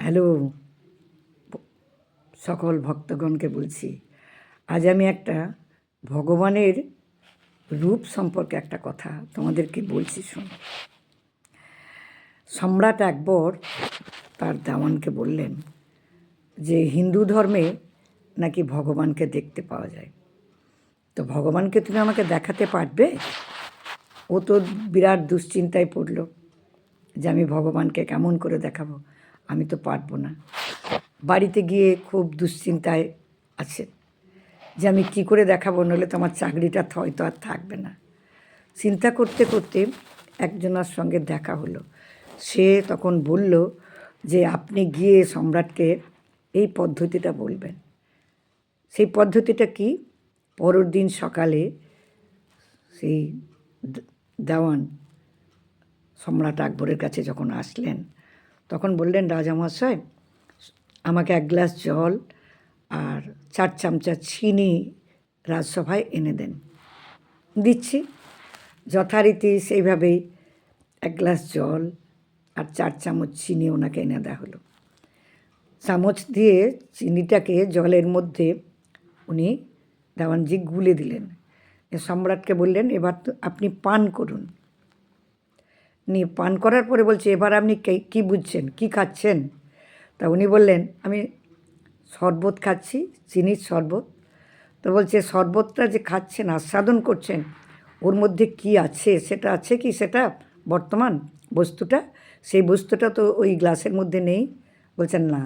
Hello সকল ভক্তগণকে বলছি, আজ আমি একটা ভগবানের রূপ সম্পর্কে একটা কথা তোমাদেরকে বলছি। শোনো। সম্রাট আকবর তার দেওয়ানকে বললেন যে হিন্দু ধর্মে নাকি ভগবানকে দেখতে পাওয়া যায়, তো ভগবানকে তুমি আমাকে দেখাতে পারবে? ও তো বিরাট দুশ্চিন্তায় পড়ল যে আমি ভগবানকে কেমন করে দেখাবো, আমি তো পারবো না। বাড়িতে গিয়ে খুব দুশ্চিন্তায় আছে যে আমি কী করে দেখাবো, নইলে তো আমার চাকরিটা হয়তো আর থাকবে না। চিন্তা করতে করতে একজনের সঙ্গে দেখা হলো। সে তখন বলল যে আপনি গিয়ে সম্রাটকে এই পদ্ধতিটা বলবেন। সেই পদ্ধতিটা কি? পরের দিন সকালে সেই দেওয়ান সম্রাট আকবরের কাছে যখন আসলেন, তখন বললেন, রাজামশাই আমাকে 1 গ্লাস জল আর 4 চামচা চিনি রাজসভায় এনে দেন। দিচ্ছি। যথারীতি সেইভাবেই 1 গ্লাস জল আর 4 চামচ চিনি ওনাকে এনে দেওয়া হলো। চামচ দিয়ে চিনিটাকে জলের মধ্যে উনি দেওয়ানজি গুলে দিলেন। সম্রাটকে বললেন, এবার তো আপনি পান করুন। নিয়ে পান করার পরে বলছে, এবার আপনি কী বুঝছেন, কী খাচ্ছেন? তা উনি বললেন, আমি শরবত খাচ্ছি, চিনির শরবত। তো বলছে, শরবতটা যে খাচ্ছেন, আস্বাদন করছেন, ওর মধ্যে কি আছে, সেটা আছে কি, সেটা বর্তমান বস্তুটা, সেই বস্তুটা তো ওই গ্লাসের মধ্যে নেই। বলছেন না।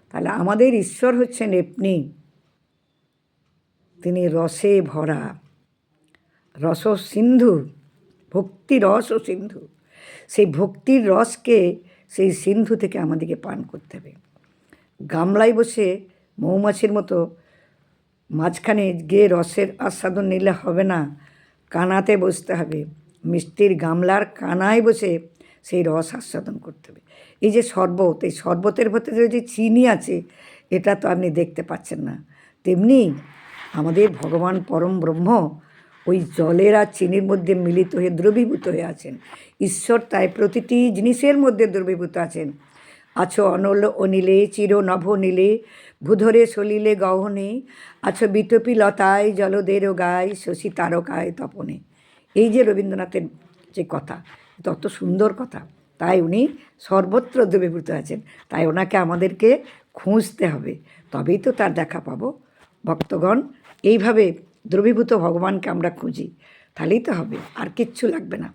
তাহলে আমাদের ঈশ্বর হচ্ছেন এমনি, তিনি রসে ভরা, রস সিন্ধু, ভক্তি রস ও সিন্ধু। সেই ভক্তির রসকে সেই সিন্ধু থেকে আমাদেরকে পান করতে হবে। গামলায় বসে মৌমাছির মতো মাঝখানে গিয়ে রসের আস্বাদন নিলে হবে না, কানাতে বসতে হবে। মিষ্টির গামলার কানায় বসে সেই রস আস্বাদন করতে হবে। এই যে শরবত, এই শরবতের ভেতরে যে চিনি আছে, এটা তো আপনি দেখতে পাচ্ছেন না। তেমনি আমাদের ভগবান পরম ব্রহ্ম ওই জলের আর চিনির মধ্যে মিলিত হয়ে দ্রবীভূত হয়ে আছেন। ঈশ্বর তাই প্রতিটি জিনিসের মধ্যে দ্রবীভূত আছেন। আছো অনল অনিলে, চির নভ নীলে, ভূধরে সলিলে গহনে, আছো বিতপি লতায়, জলদের গায়, শশী তারকায় তপনে। এই যে রবীন্দ্রনাথের যে কথা, তত সুন্দর কথা। তাই উনি সর্বত্র দ্রবীভূত আছেন। তাই ওনাকে আমাদেরকে খুঁজতে হবে, তবেই তো তার দেখা পাবো। ভক্তগণ, এইভাবে দ্রবীভূত ভগবানকে আমরা খুঁজি, তাহলেই তো হবে, আর কিচ্ছু লাগবে না।